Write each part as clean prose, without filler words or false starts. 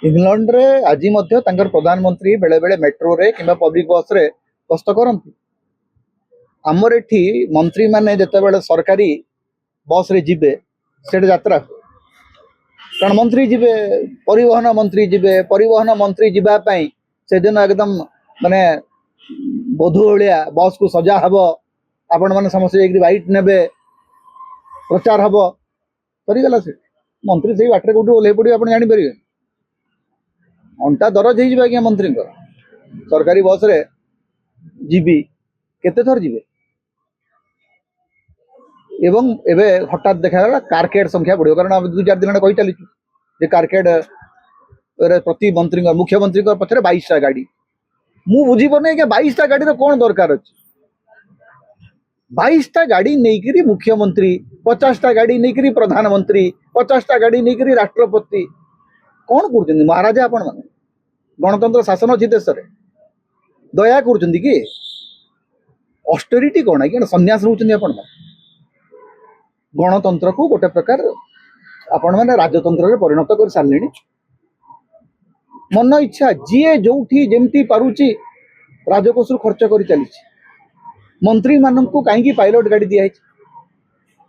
England रे आज प्रधानमंत्री बेले बेले मेट्रो रे कि पब्लिक बस रे गस्त करती। आमर एठी मंत्री माने जिते सरकारी बस रे जिबे से यात्रा कारण मंत्री जिबे परिवहन मंत्री जीवाई से दिन एकदम माने बधु भाया बस को सजा हम आपण मैंने समस्त व्हाइट ने प्रचार हम सरीगला से मंत्री से बाटर कौटी ओल्हे पड़े आप जापर अंटा दरज हो आज्ञा मंत्री सरकारी बस रे जीबी केते थर जीवे एवं एबे हठात देखा कारकेड संख्या बढ़ कारण आम 2-4 दिन कही चली कारकेड प्रति मंत्री मुख्यमंत्री पक्षे 22टा गाड़ी मु बुझी पारे कि 22टा गाड़ी कौन दरकार अच्छे 22टा गाड़ी नहीं मुख्यमंत्री 50टा गाड़ी नहीं प्रधानमंत्री 50टा गाड़ी नहीं राष्ट्रपति कौन कर महाराजा आपण मैंने गणतंत्र शासन अच्छी देश में दया कर कि ऑस्टेरिटी कौन है सन्यास रोचंदी आपण गणतंत्र को गोटे प्रकार आपण मैंने राजतंत्र परिणत कर सारे मन इच्छा जी जो जमती पारुची राजकोष खर्च कर चली मंत्री मान को कहीं पायलट गाड़ी दिखाई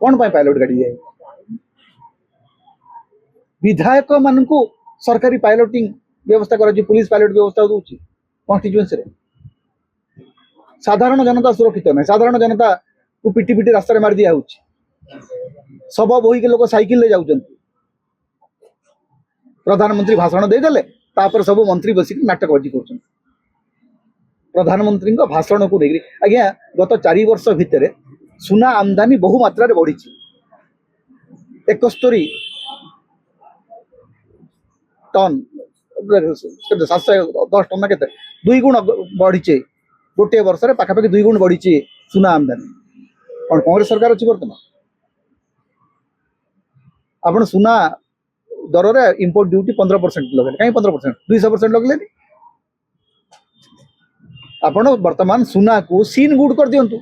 कौन पायलट गाड़ी दिखाई विधायक मान को सरकारी पायलटिंग व्यवस्था कर पुलिस पायलट व्यवस्था दूसरी कन्स्टिट्यूएंसी साधारण जनता सुरक्षित नहीं साधारण जनता को पिटी पिटी रास्ता मार दिया सब बोही के लोग साइकिल ले जाऊँ प्रधानमंत्री भाषण देदेले तापर सब मंत्री बसिक नाटकबाजी कर प्रधानमंत्री भाषण को लेकर आज्ञा गत 4 वर्ष भितर सुना आमदानी बहु मात्रा बढ़ी 71 टन 710 टन के 2 गुण बढ़ीचे गोटे वर्ष पाखापाखि 2 गुण बढ़ी सुना आमदानी कौन कांग्रेस सरकार अच्छी बर्तमान आप सुना दर रे इंपोर्ट ड्यूटी 15% लगे कहीं 15% 200% लगले आपण वर्तमान सुना को सीन गुड कर दिंतु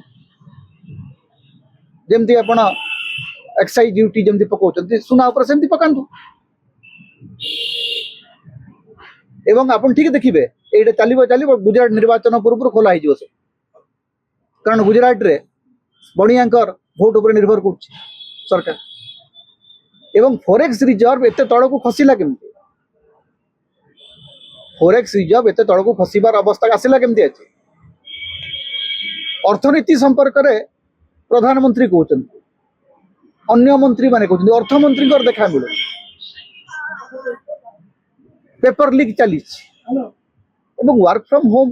जमती आपण एक्साइज ड्यूटी जमती पकाउछंती सुना ऊपर सेमती पकांतु एवं आपण ठीक देखिबे एटा चलिबो गुजरात निर्वाचन पूर्व खोला हो कारण गुजरात रे बणियांकर भोट उपर निर्भर कर सरकार एवं फॉरेक्स रिजर्व एत तल को खसला केमती फॉरेक्स रिजर्व एत तल को खसबार अवस्था आसला केमती अच्छे अर्थनीति संपर्क में प्रधानमंत्री कहते अन्य मंत्री माने कहते अर्थमंत्री देखा मिले पेपर लीक चली वर्क फ्रॉम होम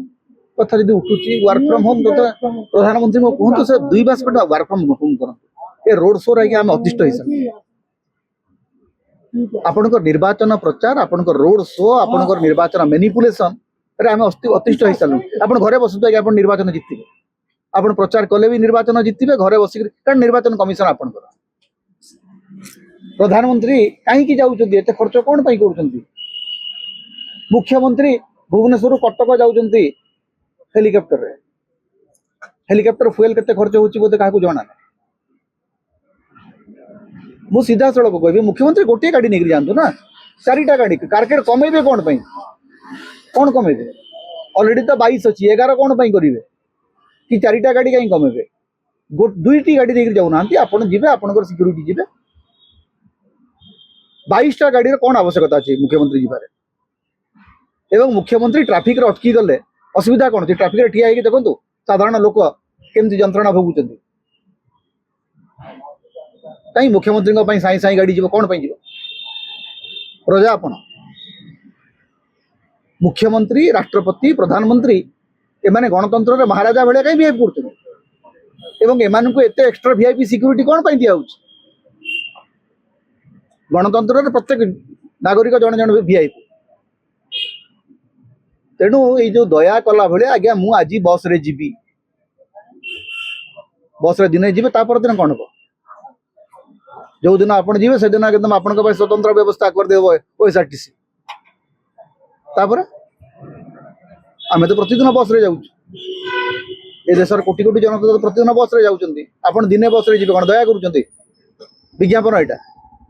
कथा जी उठुची वर्क फ्रॉम होम प्रधानमंत्री को कहतु से 2 मास वर्क फ्रॉम होम कर रोड शो आज्ञा आम अतिष्ठ हो आपनकर निर्वाचन प्रचार आपनकर रोड शो आपनकर निर्वाचन मैनिपुलेशन रे आम अतिष्ठ हो सारू आप घरे बसुत आप निर्वाचन जितबे आप प्रचार कले भी निर्वाचन जितबे घरे बसिक कारण निर्वाचन कमिशन आपनकर प्रधानमंत्री कहीं जाऊँच खर्च कौन कर मुख्यमंत्री भुवनेश्वर कटक जाऊँच हेलिकॉप्टर फुएल केते खर्च होची बोते काकू जणा मु सीधा सड़क कह मुख्यमंत्री गोटे गाड़ी नहीं जातु ना 4टा गाड़ी कारकेड कमेबे कौन कमेबे ऑलरेडी तो 22 अच्छी 11 कौन करेंगे कि 4टा गाड़ी कहीं कमेबे 2टी गाड़ी लेकर जाऊना आप जीवे आप सिक्यूरीटी जीवे 22टा गाड़ी कौन आवश्यकता अच्छे मुख्यमंत्री जीवार एवं मुख्यमंत्री ट्राफिक अटकी गले असुविधा कौन ट्राफिक ठिया देखो साधारण लोक केमती जंत्रणा भोगुंट कहीं मुख्यमंत्री साई साई गाड़ी जीव कौन जीव प्रजा आपण मुख्यमंत्री राष्ट्रपति प्रधानमंत्री एमाने गणतंत्र महाराजा भाया कहीं बिहेव कर एते एक्स्ट्रा वीआईपी सिक्यूरीटी कौन दिया गणतंत्र प्रत्येक नागरिक जन जन वीआईपी तेणु ये जो दया कला भाया आज्ञा मु आज बस रे जीवी बस रे दिने जीवे तापर दिन कौन हम जो दिन आप जी से दिन एकदम आप स्वतंत्र व्यवस्था कर दे ओएसआरटीसी आम तो प्रतिदिन बस रे जाऊँ ए देशर कोटी कोटी जनता प्रतिदिन बस रे जाऊँ आप दिने बस रे जी कौन दया कर विज्ञापन यहाँ